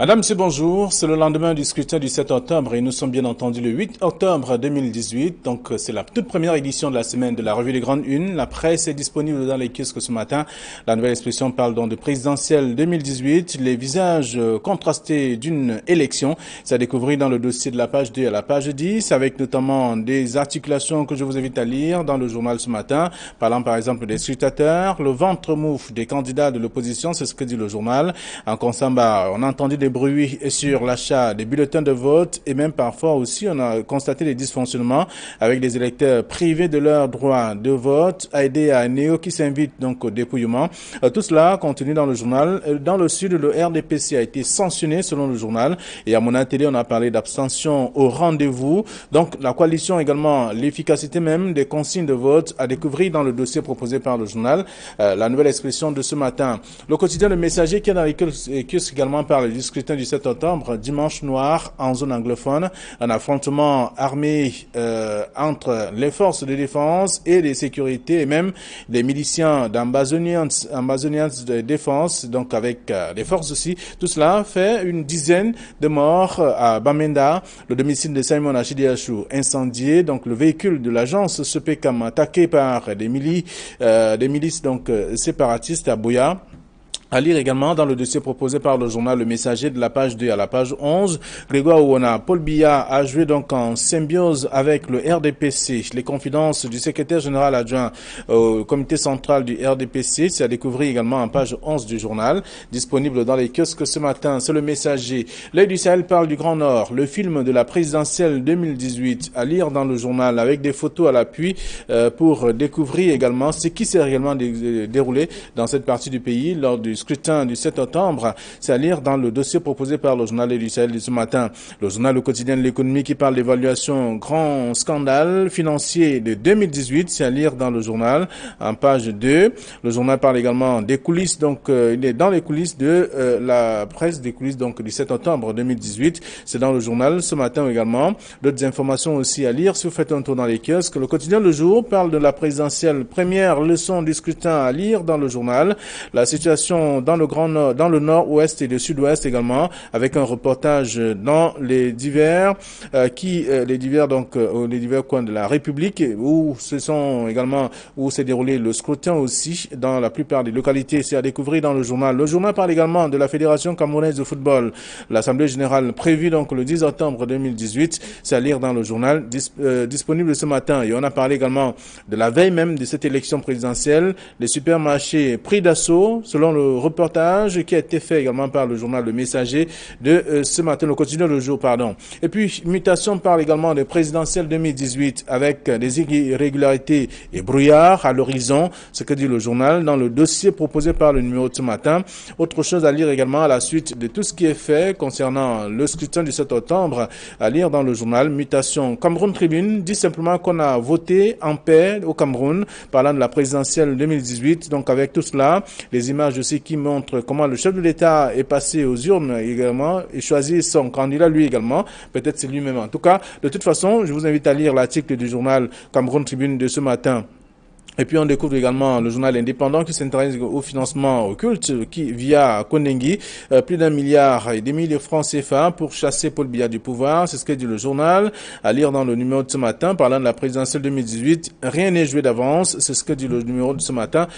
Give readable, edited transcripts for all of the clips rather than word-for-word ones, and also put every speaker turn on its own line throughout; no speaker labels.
Madame, c'est bonjour. C'est le lendemain du scrutin du 7 octobre et nous sommes bien entendu le 8 octobre 2018. Donc, c'est la toute première édition de la semaine de la revue des grandes unes. La presse est disponible dans les kiosques ce matin. La nouvelle expression parle donc de présidentielle 2018. Les visages contrastés d'une élection. C'est à découvrir dans le dossier de la page 2 à la page 10 avec notamment des articulations que je vous invite à lire dans le journal ce matin. Parlant par exemple des scrutateurs, le ventre mouf des candidats de l'opposition, c'est ce que dit le journal. En Konsamba, on a entendu des bruits sur l'achat des bulletins de vote et même parfois aussi on a constaté des dysfonctionnements avec des électeurs privés de leur droit de vote, aidés à Néo qui s'invite donc au dépouillement. Tout cela contenu dans le journal. Dans le sud, le RDPC a été sanctionné selon le journal et à Mona Télé, on a parlé d'abstention au rendez-vous. Donc la coalition également, l'efficacité même des consignes de vote à découvrir dans le dossier proposé par le journal. La nouvelle expression de ce matin. Le quotidien Le Messager qui est dans les kiosques également parle du scrutin du 7 octobre, dimanche noir en zone anglophone, un affrontement armé entre les forces de défense et de sécurité et même les miliciens d'Ambazonians de défense, donc avec les forces aussi. Tout cela fait une dizaine de morts à Bamenda, le domicile de Simon Achidiachou incendié, donc le véhicule de l'agence SEPECAM attaqué par des milices donc séparatistes à Boya. À lire également dans le dossier proposé par le journal Le Messager de la page 2 à la page 11. Grégoire Ouona, Paul Biya a joué donc en symbiose avec le RDPC. Les confidences du secrétaire général adjoint au comité central du RDPC, c'est à découvrir également en page 11 du journal, disponible dans les kiosques ce matin. C'est Le Messager. L'Œil du Sahel parle du Grand Nord, le film de la présidentielle 2018, à lire dans le journal avec des photos à l'appui pour découvrir également ce qui s'est réellement déroulé dans cette partie du pays lors du scrutin du 7 octobre, c'est à lire dans le dossier proposé par le journal du Sahel de ce matin. Le journal Le Quotidien de l'économie qui parle d'évaluation grand scandale financier de 2018, c'est à lire dans le journal en page 2. Le journal parle également des coulisses, donc il est dans les coulisses de la presse, des coulisses donc du 7 octobre 2018. C'est dans le journal ce matin également. D'autres informations aussi à lire si vous faites un tour dans les kiosques. Le Quotidien Le Jour parle de la présidentielle, première leçon du scrutin à lire dans le journal. La situation dans le Grand Nord, dans le nord-ouest et le sud-ouest également, avec un reportage dans les divers les divers coins de la République où s'est déroulé le scrutin aussi dans la plupart des localités. C'est à découvrir dans le journal. Le journal parle également de la Fédération camerounaise de football. L'Assemblée générale prévue donc le 10 octobre 2018. C'est à lire dans le journal disponible ce matin. Et on a parlé également de la veille même de cette élection présidentielle. Les supermarchés pris d'assaut selon le reportage qui a été fait également par le journal Le Messager de ce matin, le quotidien Le Jour, pardon. Et puis, Mutation parle également de présidentielle 2018 avec des irrégularités et brouillard à l'horizon, ce que dit le journal dans le dossier proposé par le numéro de ce matin. Autre chose à lire également à la suite de tout ce qui est fait concernant le scrutin du 7 octobre, à lire dans le journal Mutation. Cameroun Tribune dit simplement qu'on a voté en paix au Cameroun, parlant de la présidentielle 2018. Donc, avec tout cela, les images aussi qui montre comment le chef de l'État est passé aux urnes également et choisi son candidat lui également. Peut-être c'est lui-même. En tout cas, de toute façon, je vous invite à lire l'article du journal Cameroun Tribune de ce matin. Et puis on découvre également le journal indépendant qui s'intéresse au financement occulte qui, via Kondengi, plus d'1,5 milliard de francs CFA pour chasser Paul Biya du pouvoir. C'est ce que dit le journal. À lire dans le numéro de ce matin, parlant de la présidentielle 2018. Rien n'est joué d'avance. C'est ce que dit le numéro de ce matin.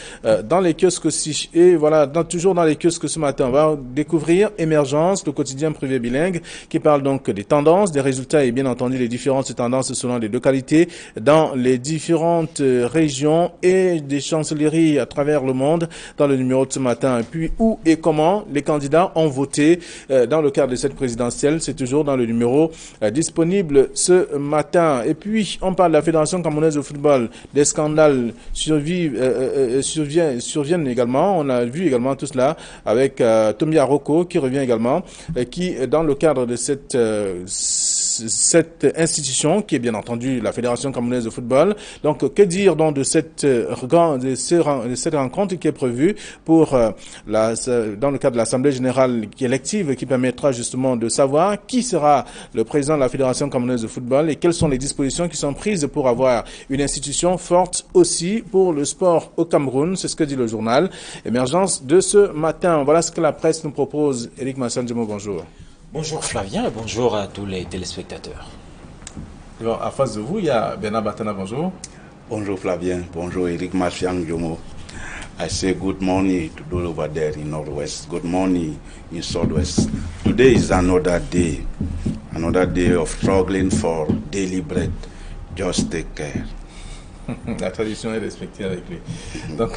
Dans les kiosques aussi. Et voilà, toujours dans les kiosques ce matin, on va découvrir Émergence, le quotidien privé bilingue, qui parle donc des tendances, des résultats et bien entendu les différentes tendances selon les localités dans les différentes régions et des chancelleries à travers le monde dans le numéro de ce matin. Et puis, où et comment les candidats ont voté dans le cadre de cette présidentielle, c'est toujours dans le numéro disponible ce matin. Et puis, on parle de la Fédération camerounaise de football. Des scandales surviennent également. On a vu également tout cela avec Tomia Rocco qui revient également, qui, dans le cadre de cette cette institution qui est bien entendu la Fédération camerounaise de football. Donc, que dire donc de cette rencontre qui est prévue pour dans le cadre de l'Assemblée générale élective qui permettra justement de savoir qui sera le président de la Fédération camerounaise de football et quelles sont les dispositions qui sont prises pour avoir une institution forte aussi pour le sport au Cameroun. C'est ce que dit le journal Émergence de ce matin. Voilà ce que la presse nous propose. Éric Massanjemo, bonjour.
Bonjour Flavien et bonjour à tous les téléspectateurs.
Alors, à face de vous, il y a Bernard Batana, bonjour.
Bonjour Flavien, bonjour Éric Massanjemo. I say good morning to those over there in Northwest. Good morning in Southwest. Today is another day of struggling for daily bread. Just take care.
La tradition est respectée avec lui. Donc,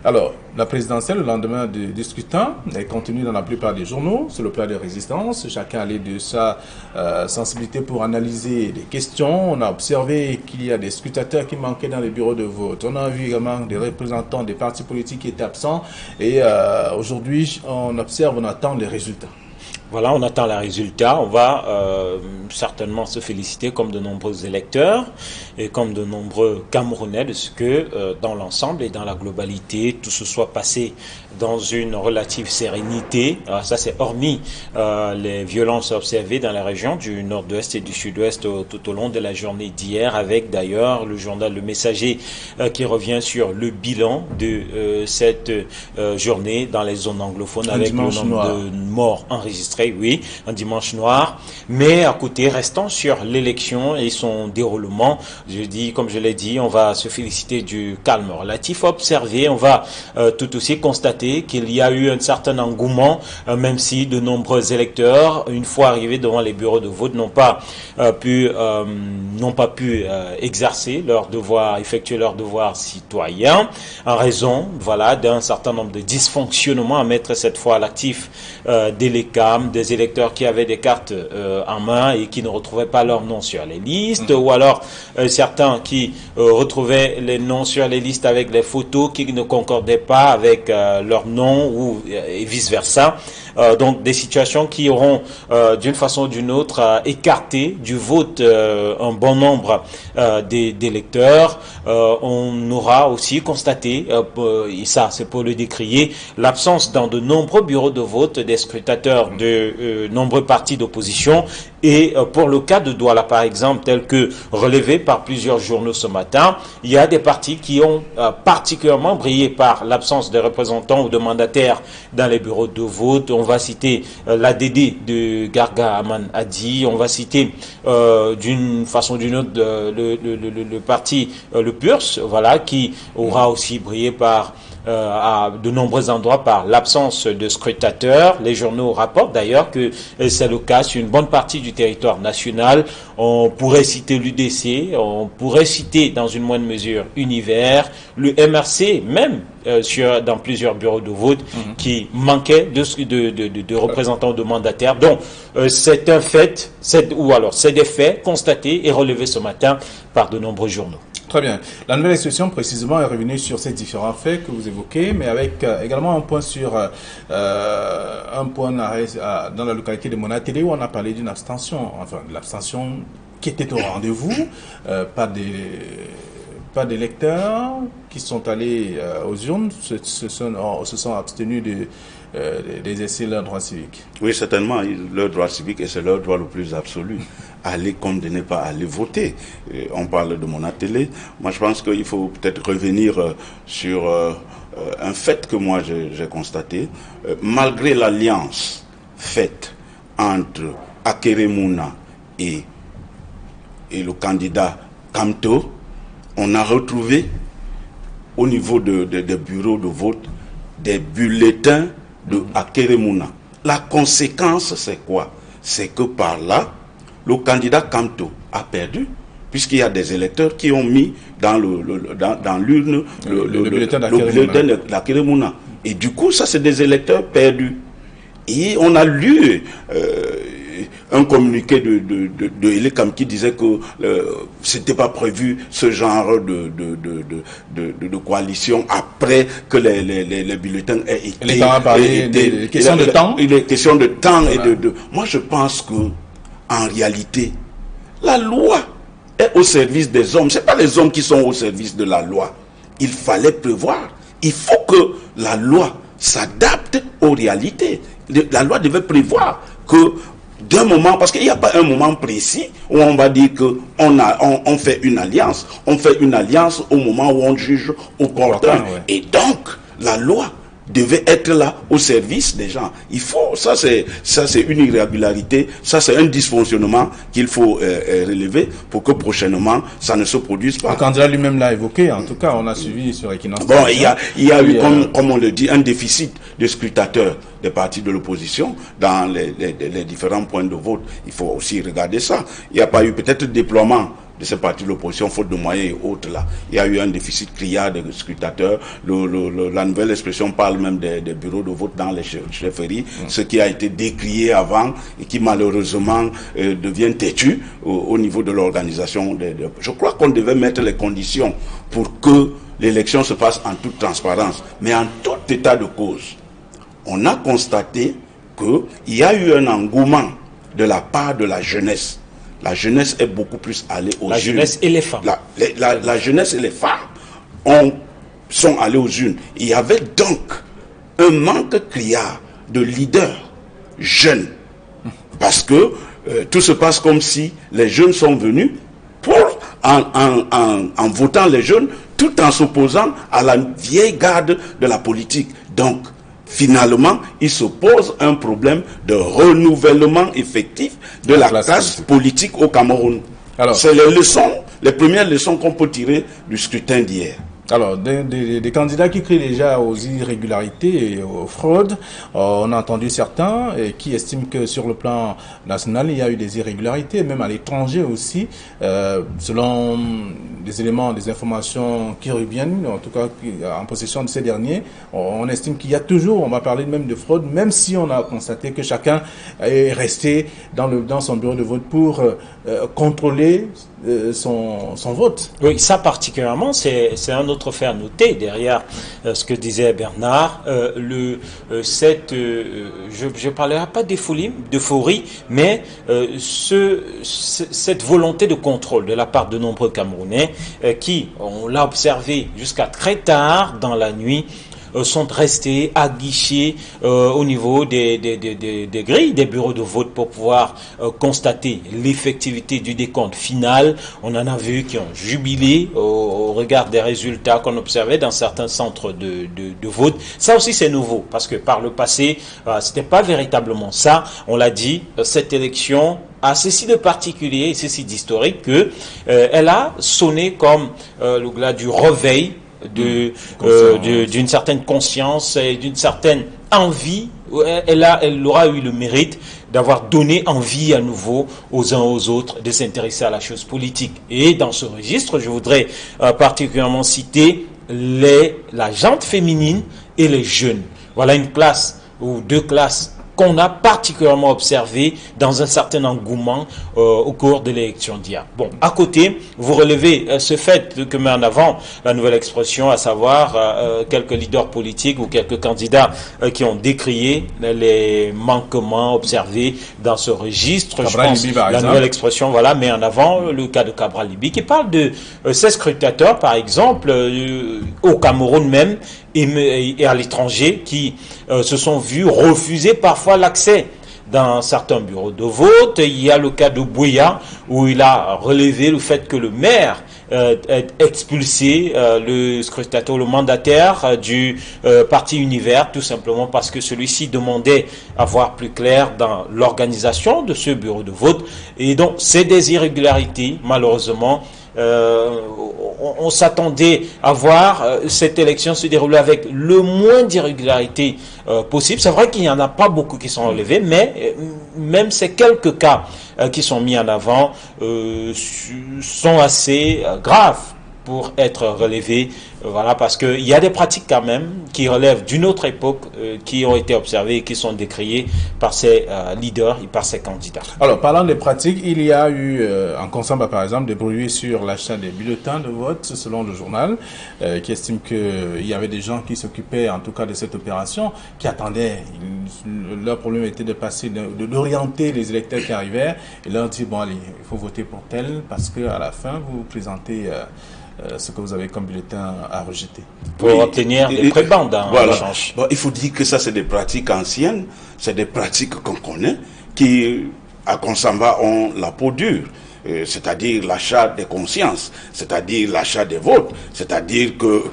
alors, la présidentielle, le lendemain du scrutin, est contenue dans la plupart des journaux, sur le plan de résistance. Chacun allait de sa sensibilité pour analyser les questions. On a observé qu'il y a des scrutateurs qui manquaient dans les bureaux de vote. On a vu également des représentants des partis politiques qui étaient absents. Et aujourd'hui, on observe, on attend les résultats.
Voilà, on attend les résultats. On va certainement se féliciter comme de nombreux électeurs et comme de nombreux Camerounais de ce que dans l'ensemble et dans la globalité, tout se soit passé dans une relative sérénité. Alors ça, c'est hormis les violences observées dans la région du nord-ouest et du sud-ouest tout au long de la journée d'hier, avec d'ailleurs le journal Le Messager qui revient sur le bilan de cette journée dans les zones anglophones avec le nombre de morts enregistrés. Oui, un dimanche noir, mais à côté, restant sur l'élection et son déroulement, je dis, comme je l'ai dit, on va se féliciter du calme relatif observé, on va tout aussi constater qu'il y a eu un certain engouement, même si de nombreux électeurs, une fois arrivés devant les bureaux de vote, n'ont pas pu exercer leur devoir, effectuer leur devoir citoyen, en raison, voilà, d'un certain nombre de dysfonctionnements à mettre cette fois à l'actif des LECAM, des électeurs qui avaient des cartes en main et qui ne retrouvaient pas leur nom sur les listes, ou alors certains qui retrouvaient les noms sur les listes avec les photos qui ne concordaient pas avec leur nom ou et vice-versa. Donc des situations qui auront d'une façon ou d'une autre écarté du vote un bon nombre d'électeurs. On aura aussi constaté, et ça c'est pour le décrier, l'absence dans de nombreux bureaux de vote des scrutateurs de nombreux partis d'opposition. Et pour le cas de Douala, par exemple, tel que relevé par plusieurs journaux ce matin, il y a des partis qui ont particulièrement brillé par l'absence de représentants ou de mandataires dans les bureaux de vote. On va citer l'ADD de Garga Aman Adi, on va citer d'une façon ou d'une autre le parti, le PURS, voilà, qui aura aussi brillé par à de nombreux endroits par l'absence de scrutateurs. Les journaux rapportent d'ailleurs que c'est le cas sur une bonne partie du territoire national. On pourrait citer l'UDC, on pourrait citer dans une moindre mesure Univers, le MRC même dans plusieurs bureaux de vote qui manquaient de représentants, de mandataires. Donc c'est un fait, c'est des faits constatés et relevés ce matin par de nombreux journaux.
Très bien. La nouvelle expression, précisément, est revenue sur ces différents faits que vous évoquez, mais avec également un point sur un point dans la localité de Monatélé où on a parlé d'une abstention, enfin de l'abstention qui était au rendez-vous, pas d'électeurs qui sont allés aux urnes, se sont abstenus d'exercer leur droit civique.
Oui, certainement, leur droit civique, et c'est leur droit le plus absolu. Aller comme de ne pas aller voter. On parle de Monatélé. Moi, je pense qu'il faut peut-être revenir sur un fait que moi j'ai constaté. Malgré l'alliance faite entre Akeremouna et le candidat Kamto, on a retrouvé au niveau des bureaux de vote des bulletins de Akeremouna. La conséquence, c'est quoi? C'est que par là, le candidat Kamto a perdu, puisqu'il y a des électeurs qui ont mis dans l'urne le bulletin d'Akeremouna. Et du coup, ça, c'est des électeurs perdus. Et on a lu un communiqué de Elekam qui disait que c'était pas prévu ce genre de coalition après que les bulletins aient été...
Il est parlé des questions de temps.
Il est question de temps. Voilà. Moi, je pense que en réalité, la loi est au service des hommes. Ce n'est pas les hommes qui sont au service de la loi. Il fallait prévoir. Il faut que la loi s'adapte aux réalités. La loi devait prévoir que d'un moment, parce qu'il n'y a pas un moment précis où on va dire qu'on fait une alliance. On fait une alliance au moment où on juge opportun.
Ouais.
Et donc, la loi devait être là au service des gens. Il faut, ça c'est une irrégularité, ça c'est un dysfonctionnement qu'il faut relever pour que prochainement ça ne se produise pas.
Le candidat lui-même l'a évoqué, en tout cas on a suivi sur Equinox.
Bon, il y a eu, comme on le dit, un déficit de scrutateurs des partis de l'opposition dans les différents points de vote. Il faut aussi regarder ça. Il n'y a pas eu peut-être de déploiement de ces partis de l'opposition, faute de moyens et autres là. Il y a eu un déficit criard de scrutateurs. La nouvelle expression parle même des bureaux de vote dans les chefferies, ce qui a été décrié avant et qui malheureusement devient têtu au niveau de l'organisation. Je crois qu'on devait mettre les conditions pour que l'élection se passe en toute transparence, mais en tout état de cause. On a constaté qu'il y a eu un engouement de la part de la jeunesse. La jeunesse est beaucoup plus allée aux urnes.
La jeunesse et les femmes.
La jeunesse et les femmes sont allées aux urnes. Il y avait donc un manque criard de leaders jeunes. Parce que tout se passe comme si les jeunes sont venus en votant les jeunes, tout en s'opposant à la vieille garde de la politique. Donc, finalement, il se pose un problème de renouvellement effectif de la classe politique au Cameroun. C'est les premières leçons qu'on peut tirer du scrutin d'hier.
Alors, des candidats qui crient déjà aux irrégularités et aux fraudes, on a entendu certains qui estiment que sur le plan national, il y a eu des irrégularités, même à l'étranger aussi, selon des éléments, des informations qui reviennent, en tout cas en possession de ces derniers, on estime qu'il y a toujours, on va parler même de fraude, même si on a constaté que chacun est resté dans son bureau de vote pour contrôler son vote.
Oui, ça particulièrement, c'est un autre fait à noter derrière ce que disait Bernard. Je ne parlerai pas d'euphorie, mais cette volonté de contrôle de la part de nombreux Camerounais qui, on l'a observé jusqu'à très tard dans la nuit, sont restés aguichés au niveau des grilles, des bureaux de vote pour pouvoir constater l'effectivité du décompte final. On en a vu qui ont jubilé au regard des résultats qu'on observait dans certains centres de vote. Ça aussi c'est nouveau parce que par le passé, c'était pas véritablement ça. On l'a dit, cette élection a ceci de particulier et ceci d'historique que elle a sonné comme le glas du réveil d'une certaine conscience et d'une certaine envie. Elle aura eu le mérite d'avoir donné envie à nouveau aux uns aux autres de s'intéresser à la chose politique. Et dans ce registre, je voudrais particulièrement citer la gente féminine et les jeunes. Voilà une classe ou deux classes qu'on a particulièrement observé dans un certain engouement au cours de l'élection d'hier. Bon, à côté, vous relevez ce fait que met en avant la nouvelle expression, à savoir quelques leaders politiques ou quelques candidats qui ont décrié les manquements observés dans ce registre.
Cabral Libi, par exemple.
Nouvelle expression, voilà, met en avant le cas de Cabral Libi, qui parle de ces scrutateurs, par exemple, au Cameroun même, et à l'étranger qui se sont vus refuser parfois l'accès dans certains bureaux de vote. Il y a le cas de Bouya où il a relevé le fait que le maire ait expulsé le scrutateur, le mandataire du parti Univers, tout simplement parce que celui-ci demandait à voir plus clair dans l'organisation de ce bureau de vote. Et donc c'est des irrégularités, malheureusement. On s'attendait à voir cette élection se dérouler avec le moins d'irrégularités possible. C'est vrai qu'il n'y en a pas beaucoup qui sont relevés, mais même ces quelques cas qui sont mis en avant sont assez graves pour être relevés. Voilà, parce qu'il y a des pratiques quand même qui relèvent d'une autre époque, qui ont été observées et qui sont décriées par ces leaders et par ces candidats.
Alors, parlant des pratiques, il y a eu en Konsamba, par exemple, des bruits sur l'achat des bulletins de vote, selon le journal, qui estime qu'il y avait des gens qui s'occupaient, en tout cas, de cette opération, qui attendaient. Leur problème était de passer, d'orienter les électeurs qui arrivaient et leur dire, bon, allez, il faut voter pour tel, parce qu'à la fin, vous présentez ce que vous avez comme bulletin à rejeter.
Pour obtenir des prébendes en échange.
Bon, il faut dire que ça, c'est des pratiques anciennes, c'est des pratiques qu'on connaît, qui, à Konsamba, ont la peau dure. C'est-à-dire l'achat des consciences, c'est-à-dire l'achat des votes, c'est-à-dire que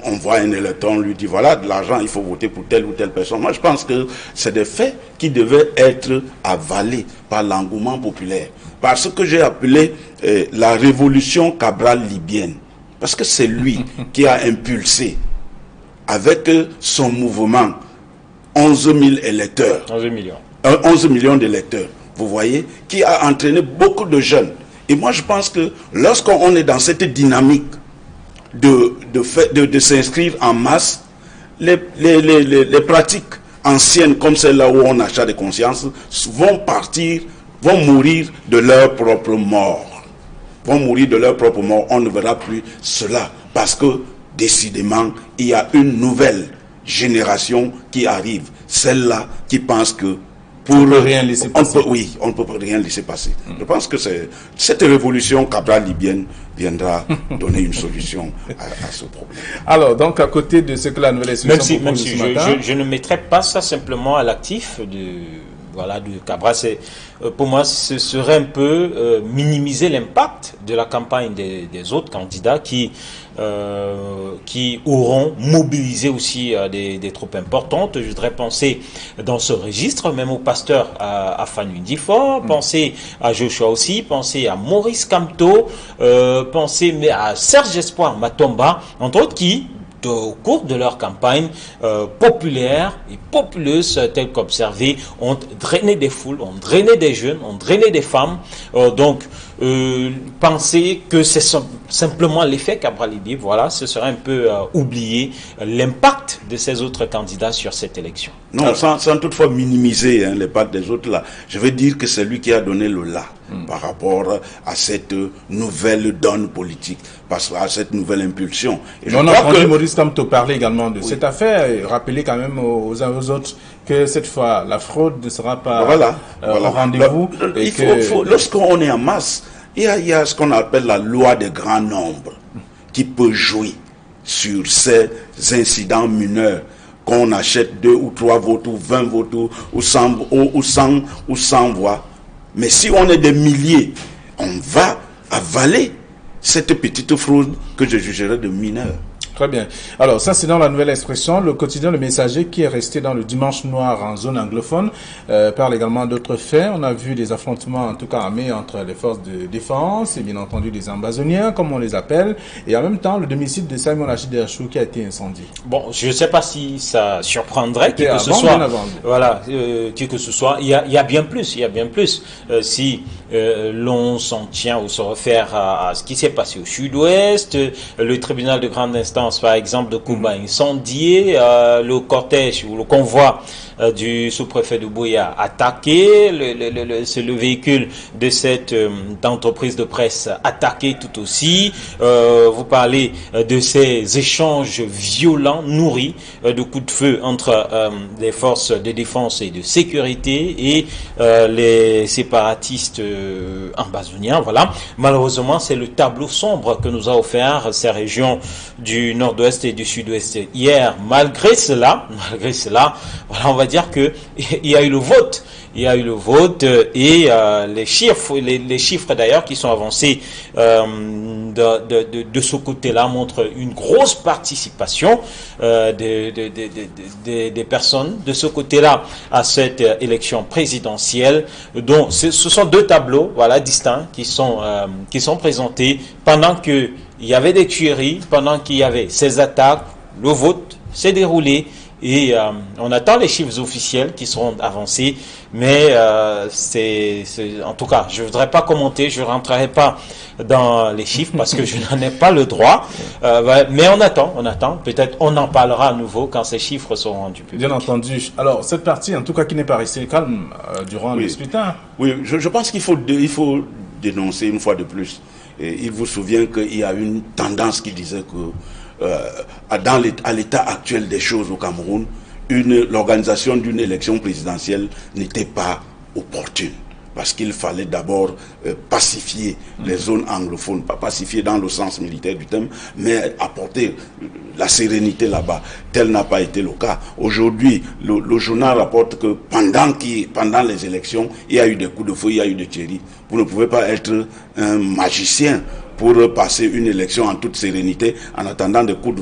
on voit un électeur, on lui dit voilà, de l'argent, il faut voter pour telle ou telle personne. Moi, je pense que c'est des faits qui devaient être avalés par l'engouement populaire, par ce que j'ai appelé la révolution Cabral libyenne, parce que c'est lui qui a impulsé avec son mouvement 11 000 électeurs, 11 millions d'électeurs. Vous voyez, qui a entraîné beaucoup de jeunes. Et moi, je pense que lorsqu'on est dans cette dynamique de s'inscrire en masse, les pratiques anciennes comme celle-là où on achète des consciences vont mourir de leur propre mort. Vont mourir de leur propre mort. On ne verra plus cela parce que, décidément, il y a une nouvelle génération qui arrive. Celle-là qui pense que
on ne peut rien laisser passer.
On ne peut rien laisser passer. Je pense que cette révolution Cabral libyenne viendra donner une solution à ce problème.
Alors, donc, à côté de ce que la nouvelle institution propose ce matin...
Je ne mettrai pas ça simplement à l'actif du Cabral. Pour moi, ce serait un peu minimiser l'impact de la campagne des autres candidats qui auront mobilisé aussi des troupes importantes. Je voudrais penser dans ce registre, même au pasteur à Fanny Ndifor, penser à Joshua aussi, penser à Maurice Kamto, penser à Serge Espoir Matomba, entre autres, qui, au cours de leur campagne populaire et populeuse telle qu'observée, ont drainé des foules, ont drainé des jeunes, ont drainé des femmes. Penser que c'est simplement l'effet Cabral Liby, voilà, ce serait un peu oublier l'impact de ces autres candidats sur cette élection.
Non, sans toutefois minimiser l'impact des autres là. Je veux dire que c'est lui qui a donné le là par rapport à cette nouvelle donne politique, à cette nouvelle impulsion. Et
on a entendu Maurice Kamto parler également de cette affaire et rappeler quand même aux uns aux autres que cette fois la fraude ne sera pas au rendez-vous.
Lorsqu'on est en masse, il y a ce qu'on appelle la loi des grands nombres qui peut jouer sur ces incidents mineurs. Qu'on achète 2 ou 3 votes ou 20 votes ou 100 voix. Mais si on est des milliers, on va avaler cette petite fraude que je jugerais de mineure.
Très bien. Alors, ça, c'est dans la nouvelle expression. Le quotidien Le Messager, qui est resté dans le dimanche noir en zone anglophone, parle également d'autres faits. On a vu des affrontements, en tout cas armés, entre les forces de défense et bien entendu les ambazoniens, comme on les appelle, et en même temps, le domicile de Simon Achille Achou qui a été incendié.
Bon, je ne sais pas si ça surprendrait qui que ce soit. Voilà, qui que ce soit. Il y a bien plus. Il y a bien plus. Si l'on s'en tient ou se réfère à ce qui s'est passé au sud-ouest, le tribunal de grande instance, par exemple, de Kouba incendié, le cortège ou le convoi du sous-préfet de Bouya attaqué, c'est le véhicule de cette entreprise de presse attaqué tout aussi. Vous parlez de ces échanges violents, nourris de coups de feu entre les forces de défense et de sécurité et les séparatistes ambazoniens. Voilà. Malheureusement, c'est le tableau sombre que nous a offert ces régions du nord-ouest et du sud-ouest hier. Malgré cela, voilà, on va dire que il y a eu le vote. Il y a eu le vote et les chiffres d'ailleurs qui sont avancés de ce côté-là montrent une grosse participation des personnes de ce côté-là à cette élection présidentielle. Donc ce sont 2 tableaux, voilà, distincts qui sont présentés pendant que il y avait des tueries, pendant qu'il y avait ces attaques. Le vote s'est déroulé Et on attend les chiffres officiels qui seront avancés, mais en tout cas, je ne voudrais pas commenter, je ne rentrerai pas dans les chiffres parce que je n'en ai pas le droit. Mais on attend. Peut-être on en parlera à nouveau quand ces chiffres seront rendus publics.
Bien entendu. Alors, cette partie, en tout cas, qui n'est pas restée calme durant le scrutin.
Oui, je pense qu'il faut dénoncer une fois de plus. Et il vous souvient qu'il y a une tendance qui disait que à l'état actuel des choses au Cameroun, l'organisation d'une élection présidentielle n'était pas opportune. Parce qu'il fallait d'abord pacifier les zones anglophones, pas pacifier dans le sens militaire du terme, mais apporter la sérénité là-bas. Tel n'a pas été le cas. Aujourd'hui, le journal rapporte que pendant les élections, il y a eu des coups de feu, il y a eu des tueries. Vous ne pouvez pas être un magicien pour passer une élection en toute sérénité en attendant des coups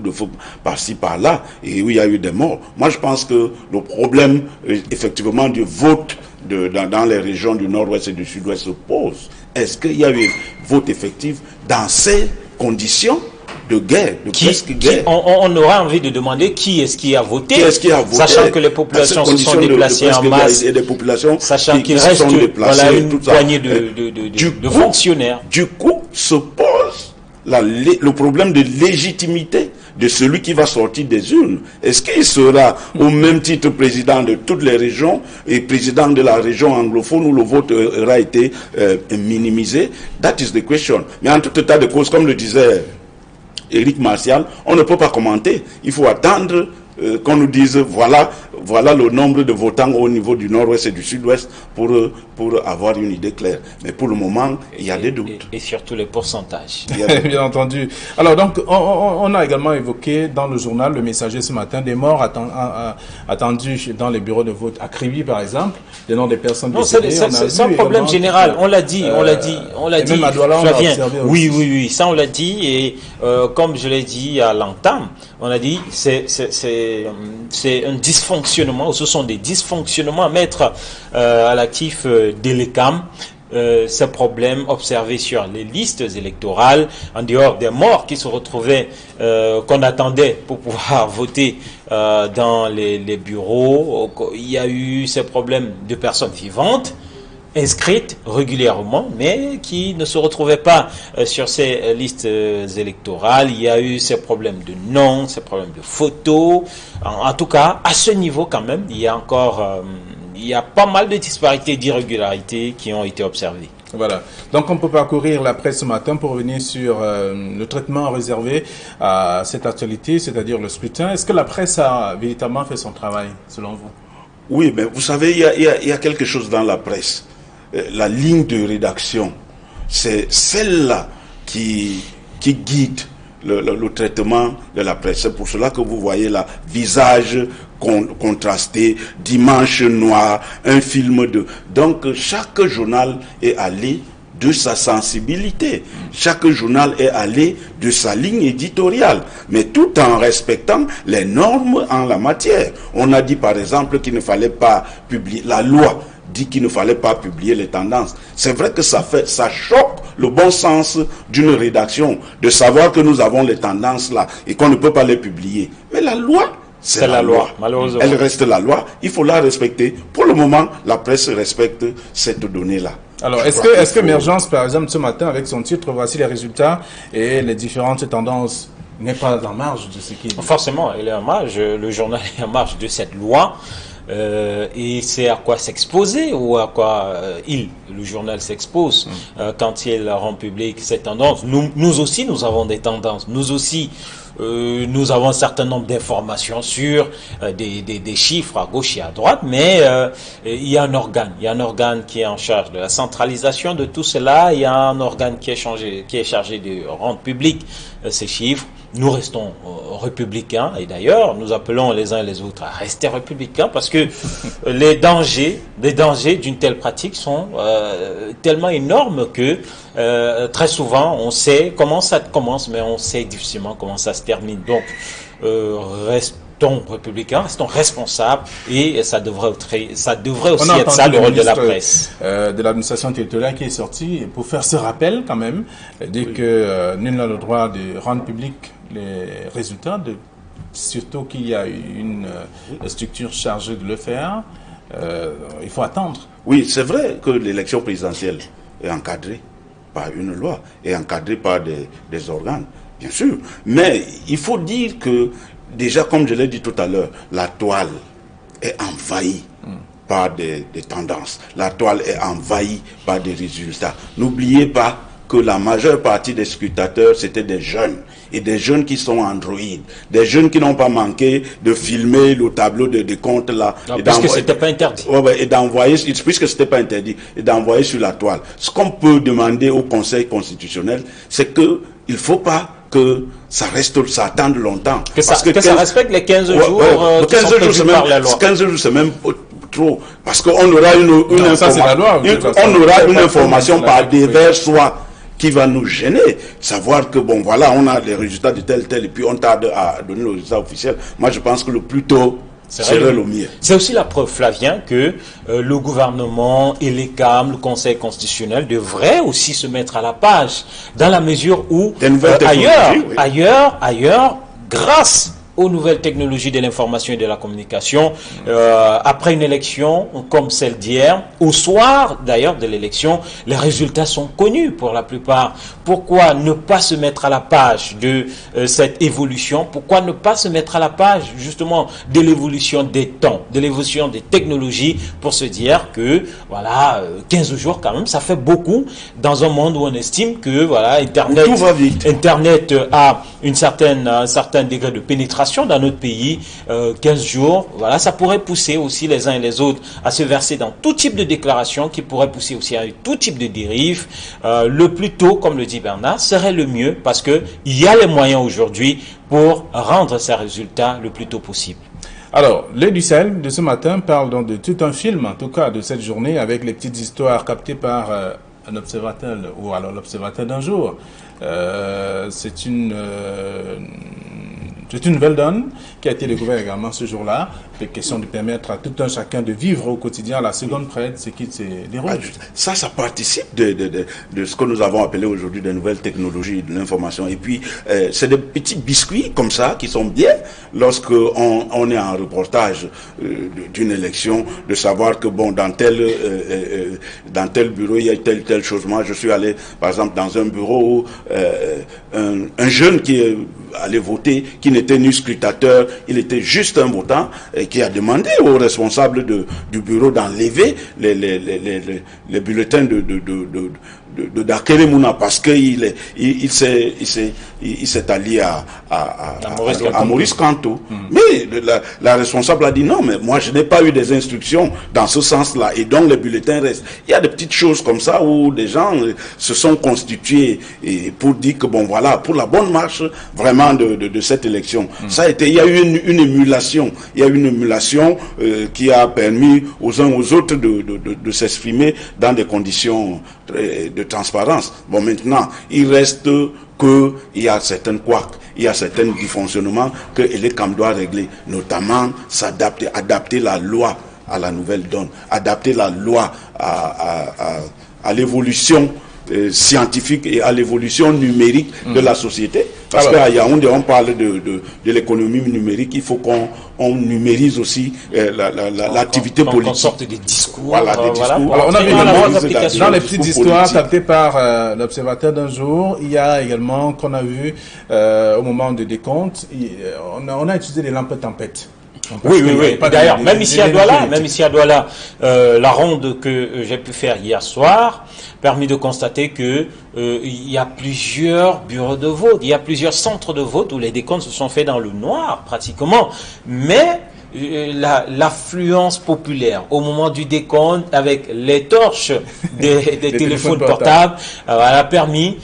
de feu par-ci par-là, et où il y a eu des morts. Moi, je pense que le problème, effectivement, du vote dans les régions du nord-ouest et du sud-ouest se pose. Est-ce qu'il y a eu un vote effectif dans ces conditions de guerre, presque guerre?
On aura envie de demander qui est-ce qui a voté,
sachant
que les populations se sont déplacées en masse,
et des populations
sachant qu'il reste une poignée de fonctionnaires.
Du coup, se pose le problème de légitimité de celui qui va sortir des urnes. Est-ce qu'il sera au même titre président de toutes les régions et président de la région anglophone où le vote aura été minimisé? That is the question. Mais en tout état de cause, comme le disait Éric Martial, on ne peut pas commenter. Il faut attendre qu'on nous dise voilà le nombre de votants au niveau du nord-ouest et du sud-ouest pour avoir une idée claire. Mais pour le moment, il y a des doutes.
Et surtout les pourcentages.
Bien entendu. Alors donc, on a également évoqué dans le journal Le Messager ce matin des morts attendus dans les bureaux de vote à Kribi, par exemple, des noms des personnes décédées.
C'est un problème général. On l'a dit.
Même à Douala, on l'a observé aussi.
Oui, ça on l'a dit. Et comme je l'ai dit à l'entame, on a dit c'est un dysfonctionnement, ou ce sont des dysfonctionnements à mettre à l'actif de l'ECAM. Ces problèmes observés sur les listes électorales, en dehors des morts qui se retrouvaient, qu'on attendait pour pouvoir voter dans les bureaux. Il y a eu ces problèmes de personnes vivantes, inscrites régulièrement, mais qui ne se retrouvaient pas sur ces listes électorales. Il y a eu ces problèmes de noms, ces problèmes de photos. En tout cas, à ce niveau quand même, il y a encore... il y a pas mal de disparités, d'irrégularités qui ont été observées.
Voilà. Donc, on peut parcourir la presse ce matin pour revenir sur le traitement réservé à cette actualité, c'est-à-dire le scrutin. Est-ce que la presse a véritablement fait son travail, selon vous?
Oui, mais vous savez, il y a quelque chose dans la presse. La ligne de rédaction, c'est celle-là qui guide le traitement de la presse. C'est pour cela que vous voyez là, visage contrasté, dimanche noir, un film de... Donc, chaque journal est allé de sa sensibilité. Chaque journal est allé de sa ligne éditoriale, mais tout en respectant les normes en la matière. On a dit par exemple qu'il ne fallait pas publier, la loi dit qu'il ne fallait pas publier les tendances. C'est vrai que ça choque le bon sens d'une rédaction, de savoir que nous avons les tendances là et qu'on ne peut pas les publier. Mais la loi, c'est la loi.
Malheureusement.
Elle reste la loi, il faut la respecter. Pour le moment, la presse respecte cette donnée-là.
Alors, est-ce que Emergence, par exemple, ce matin, avec son titre, voici les résultats et les différentes tendances, n'est pas en marge de ce qui est dit?
Forcément, elle est en marge. Le journal est en marge de cette loi. Et c'est à quoi s'exposer ou à quoi le journal s'expose quand il rend public ces tendances. Nous aussi, nous avons des tendances. Nous aussi, nous avons un certain nombre d'informations sur des chiffres à gauche et à droite, mais il y a un organe qui est en charge de la centralisation de tout cela. Il y a un organe qui est chargé de rendre public ces chiffres. Nous restons républicains et d'ailleurs, nous appelons les uns et les autres à rester républicains parce que les dangers d'une telle pratique sont tellement énormes que très souvent, on sait comment ça commence, mais on sait difficilement comment ça se termine. Donc, restons républicains, restons responsables et ça devrait aussi être ça le rôle de la presse.
De l'administration territoriale qui est sorti pour faire ce rappel quand même, dire que nul n'a le droit de rendre public les résultats surtout qu'il y a une structure chargée de le faire. Il faut attendre.
Oui, c'est vrai que l'élection présidentielle est encadrée par une loi, est encadrée par des organes, bien sûr. Mais il faut dire que, déjà, comme je l'ai dit tout à l'heure, la toile est envahie par des tendances. La toile est envahie par des résultats. N'oubliez pas que la majeure partie des scrutateurs, c'était des jeunes. Et des jeunes qui sont androïdes. Des jeunes qui n'ont pas manqué de filmer le tableau de compte là.
Non, puisque c'était pas interdit.
Et d'envoyer, puisque c'était pas interdit, et d'envoyer sur la toile. Ce qu'on peut demander au Conseil constitutionnel, c'est que il faut pas que ça reste, ça attende longtemps.
Ça respecte les 15 jours qui sont prévus par la loi.
15 jours, c'est même trop. Parce qu'on aura une information par divers soins qui va nous gêner, savoir que bon voilà, on a les résultats de tel, et puis on tarde à donner le résultat officiel. Moi je pense que le plus tôt serait le mieux.
C'est aussi la preuve, Flavien, que le gouvernement et les CAM, le Conseil constitutionnel devraient aussi se mettre à la page, dans la mesure où ailleurs, grâce aux nouvelles technologies de l'information et de la communication, après une élection comme celle d'hier, au soir d'ailleurs de l'élection, les résultats sont connus pour la plupart. Pourquoi ne pas se mettre à la page de cette évolution? Pourquoi ne pas se mettre à la page justement de l'évolution des temps, de l'évolution des technologies, pour se dire que voilà, 15 jours quand même, ça fait beaucoup dans un monde où on estime que voilà, Internet,
tout va vite.
Internet a un certain degré de pénétration dans notre pays. 15 jours, voilà, ça pourrait pousser aussi les uns et les autres à se verser dans tout type de déclarations, qui pourrait pousser aussi à tout type de dérive. Le plus tôt, comme le dit Bernard, serait le mieux, parce que il y a les moyens aujourd'hui pour rendre ces résultats le plus tôt possible.
Alors, les du Sahel de ce matin parle donc de tout un film, en tout cas de cette journée, avec les petites histoires captées par un observateur, ou alors l'observateur d'un jour. C'est une nouvelle donne qui a été découverte également ce jour-là. Il est question de permettre à tout un chacun de vivre au quotidien la seconde près de ce qui se déroule.
Ça participe de ce que nous avons appelé aujourd'hui des nouvelles technologies de l'information. Et puis, c'est des petits biscuits comme ça qui sont bien lorsque on est en reportage d'une élection, de savoir que bon, dans tel bureau, il y a telle chose. Moi, je suis allé, par exemple, dans un bureau où un jeune qui est allé voter, qui n'était ni scrutateur, il était juste un votant, et qui a demandé aux responsables du bureau d'enlever les bulletins de Dakele Mouna, parce qu'il s'est allié à Maurice Kanto. Mais la responsable a dit non, mais moi je n'ai pas eu des instructions dans ce sens-là, et donc les bulletins restent. Il y a des petites choses comme ça où des gens se sont constitués pour dire que bon voilà, pour la bonne marche vraiment de cette élection. Ça a été, il y a eu une émulation, qui a permis aux uns aux autres de s'exprimer dans des conditions de transparence. Bon, maintenant, il reste qu'il y a certaines couacs, il y a certains dysfonctionnements que l'ECAM doit régler, notamment adapter la loi à la nouvelle donne, adapter la loi à l'évolution scientifique et à l'évolution numérique de la société. Parce qu'à Yaoundé, on parle de l'économie numérique, il faut qu'on numérise aussi l'activité politique.
On sorte des discours.
Voilà, des discours.
Alors, on a vu dans les petites histoires captées par l'observateur d'un jour, il y a également, qu'on a vu au moment de décompte, on a utilisé les lampes tempêtes.
Oui. D'ailleurs, même ici à Douala, la ronde que j'ai pu faire hier soir permis de constater que il y a plusieurs bureaux de vote, il y a plusieurs centres de vote où les décomptes se sont faits dans le noir pratiquement, mais l'affluence populaire au moment du décompte avec les torches des téléphones portables a permis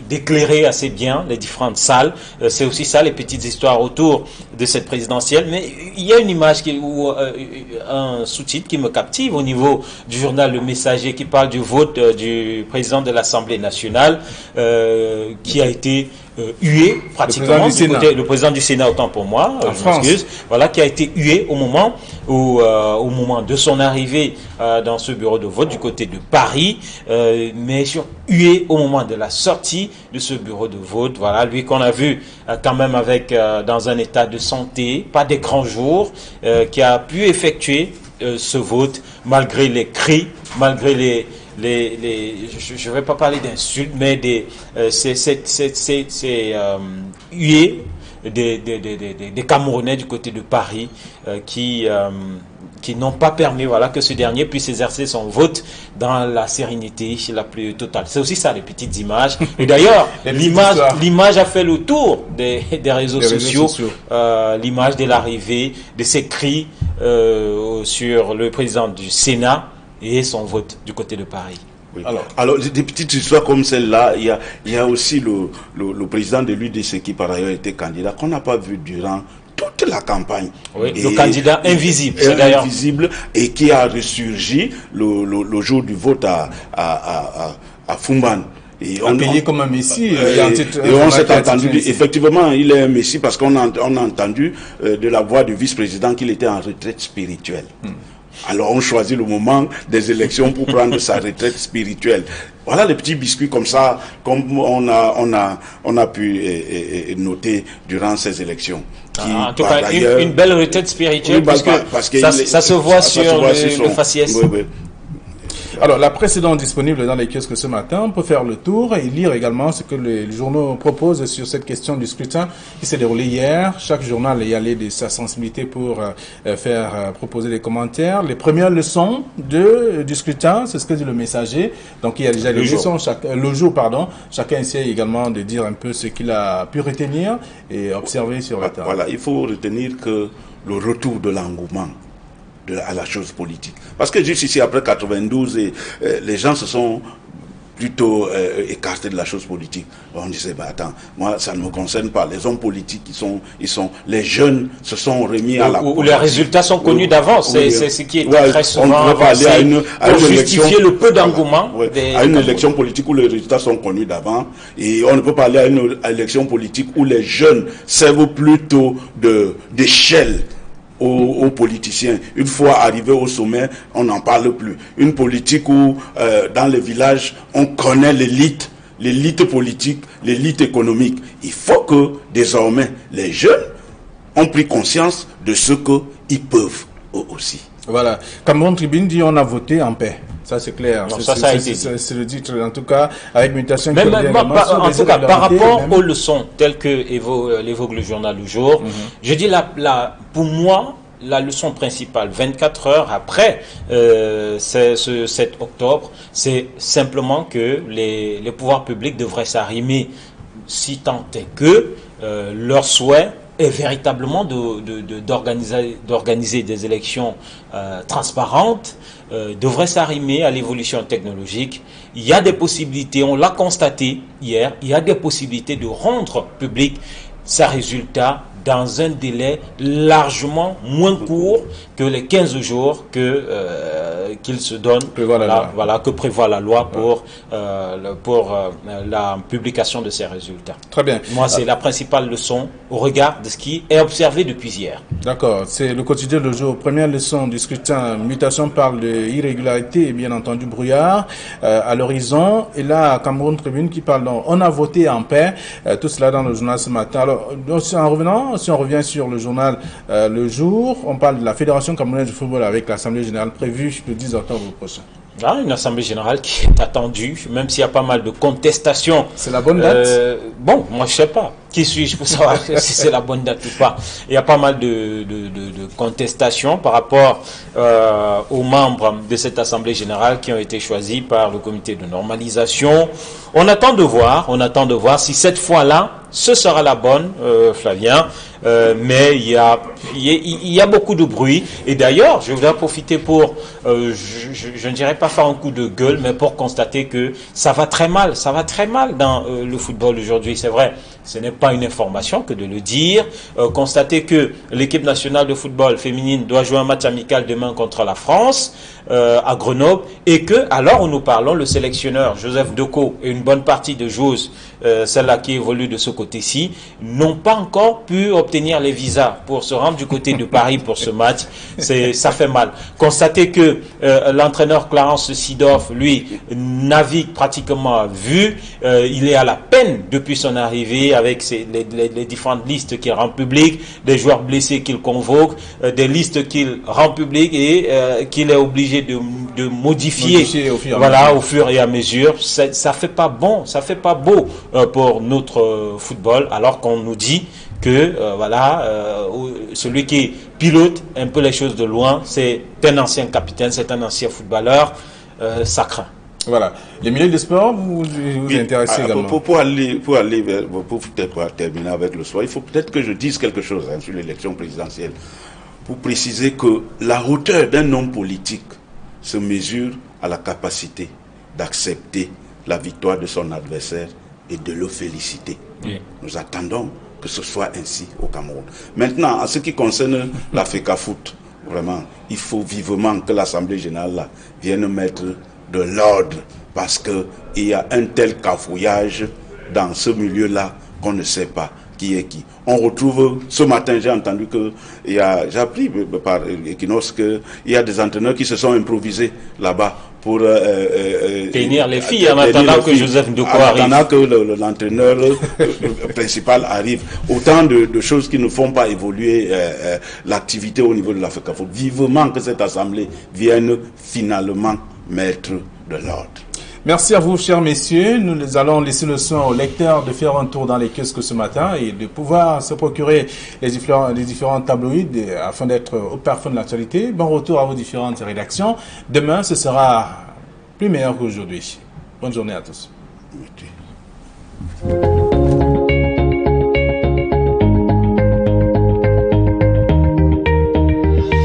d'éclairer assez bien les différentes salles. C'est aussi ça, les petites histoires autour de cette présidentielle. Mais il y a une image ou un sous-titre qui me captive au niveau du journal Le Messager, qui parle du vote du président de l'Assemblée nationale qui a été hué pratiquement
le
président du Sénat, autant pour moi,
en France.
voilà, qui a été hué au moment de son arrivée dans ce bureau de vote du côté de Paris, mais hué au moment de la sortie de ce bureau de vote. Voilà, lui qu'on a vu quand même avec dans un état de santé, pas des grands jours, qui a pu effectuer ce vote malgré les cris, malgré je ne vais pas parler d'insultes, mais huées des Camerounais du côté de Paris qui n'ont pas permis que ce dernier puisse exercer son vote dans la sérénité la plus totale. C'est aussi ça, les petites images. Et d'ailleurs, l'image a fait le tour des réseaux sociaux. L'image de l'arrivée, de ces cris sur le président du Sénat et son vote du côté de Paris.
Oui. Alors, des petites histoires comme celle-là, il y a aussi le président de l'UDC qui par ailleurs était candidat, qu'on n'a pas vu durant toute la campagne.
Oui, le candidat invisible. C'est d'ailleurs
invisible et qui a ressurgi le jour du vote à Fumban.
Et on payé comme un messie.
Et on s'est entendu, effectivement, il est un messie parce qu'on a entendu de la voix du vice-président qu'il était en retraite spirituelle. Alors on choisit le moment des élections pour prendre sa retraite spirituelle. Voilà les petits biscuits comme ça, comme on a pu noter durant ces élections.
En tout cas, une belle retraite spirituelle, parce que ça se voit sur le faciès.
Oui.
Alors, la presse est donc disponible dans les kiosques ce matin. On peut faire le tour et lire également ce que les journaux proposent sur cette question du scrutin qui s'est déroulé hier. Chaque journal y allait de sa sensibilité pour faire proposer des commentaires. Les premières leçons du scrutin, c'est ce que dit le Messager. Donc, il y a déjà les leçons, le jour. Chacun essaie également de dire un peu ce qu'il a pu retenir et observer sur le terrain.
Voilà, il faut retenir que le retour de l'engouement à la chose politique. Parce que juste ici, après 92, les gens se sont plutôt écartés de la chose politique. On disait, attends, moi, ça ne me concerne pas. Les hommes politiques, les jeunes se sont remis à la politique.
Où les résultats sont connus d'avance. C'est ce qui est très souvent
on ne peut pas aller à une
justifier le peu d'engouement.
À une élection politique où les résultats sont connus d'avant. Et on ne peut pas aller à une élection politique où les jeunes servent plutôt d'échelle aux politiciens. Une fois arrivés au sommet, on n'en parle plus. Une politique où, dans les villages, on connaît l'élite politique, l'élite économique. Il faut que, désormais, les jeunes ont pris conscience de ce qu'ils peuvent eux aussi.
Voilà. Cameroun Tribune dit on a voté en paix. Ça, c'est clair. C'est le titre, en tout cas, avec mutation.
En tout cas, par rapport aux leçons telles que l'évoque le journal du jour, je dis pour moi, la leçon principale, 24 heures après ce 7 octobre, c'est simplement que les pouvoirs publics devraient s'arrimer, si tant est que leur souhait est véritablement d'organiser des élections transparentes, devrait s'arrimer à l'évolution technologique. Il y a des possibilités, on l'a constaté hier, il y a des possibilités de rendre public ces résultats dans un délai largement moins court que les 15 jours qu'il se donne, que prévoit la loi pour la publication de ces résultats.
Très bien.
Moi, c'est la principale leçon au regard de ce qui est observé depuis hier.
D'accord. C'est le quotidien le jour. Première leçon du scrutin. Mutation parle d'irrégularité et bien entendu brouillard à l'horizon. Et là, Cameroun Tribune qui parle on a voté en paix. Tout cela dans le journal ce matin. Alors, si on revient sur le journal Le Jour, on parle de la Fédération camerounaise de football avec l'Assemblée générale prévue le 10 octobre prochain.
Une assemblée générale qui est attendue, même s'il y a pas mal de contestations.
C'est la bonne date
Bon, moi je sais pas. Qui suis-je pour savoir si c'est la bonne date ou pas? Il y a pas mal de contestations par rapport aux membres de cette assemblée générale qui ont été choisis par le comité de normalisation. On attend de voir si cette fois-là, ce sera la bonne, Flavien. Mais il y a beaucoup de bruit. Et d'ailleurs, je voudrais profiter pour, je ne dirais pas faire un coup de gueule, mais pour constater que ça va très mal dans le football aujourd'hui. C'est vrai, Ce n'est pas une information que de le dire. Constater que l'équipe nationale de football féminine doit jouer un match amical demain contre la France à Grenoble et que, alors où nous parlons, le sélectionneur Joseph Deco et une bonne partie de joueuses, celles-là qui évoluent de ce côté-ci, n'ont pas encore pu obtenir les visas pour se rendre du côté de Paris pour ce match. Ça fait mal. Constater que l'entraîneur Clarence Seedorf, lui, navigue pratiquement à vue. Il est à la peine depuis son arrivée avec les différentes listes qu'il rend publiques, des joueurs blessés qu'il convoque, des listes qu'il rend publiques et qu'il est obligé de modifier au fur et à mesure. Ça fait pas bon, ça fait pas beau pour notre football, alors qu'on nous dit que celui qui pilote un peu les choses de loin, c'est un ancien capitaine, c'est un ancien footballeur, ça craint.
Voilà. Les milieux de sport, vous intéressez également.
Pour terminer avec le soir, il faut peut-être que je dise quelque chose sur l'élection présidentielle. Pour préciser que la hauteur d'un homme politique se mesure à la capacité d'accepter la victoire de son adversaire et de le féliciter. Oui. Nous attendons que ce soit ainsi au Cameroun. Maintenant, en ce qui concerne la FECAFOOT, vraiment, il faut vivement que l'Assemblée générale là, vienne mettre de l'ordre, parce qu'il y a un tel cafouillage dans ce milieu-là qu'on ne sait pas qui est qui. On retrouve, ce matin j'ai entendu j'ai appris par Equinos qu'il y a des entraîneurs qui se sont improvisés là-bas pour
tenir les filles en attendant que Joseph Ndoko arrive.
En attendant que l'entraîneur principal arrive. Autant de choses qui ne font pas évoluer l'activité au niveau de la FECAFOOT. Vivement que cette assemblée vienne finalement mettre de l'ordre.
Merci à vous, chers messieurs. Nous allons laisser le soin aux lecteurs de faire un tour dans les kiosques ce matin et de pouvoir se procurer les différents tabloïds afin d'être au parfum de l'actualité. Bon retour à vos différentes rédactions. Demain, ce sera plus meilleur qu'aujourd'hui. Bonne journée à tous.
Merci.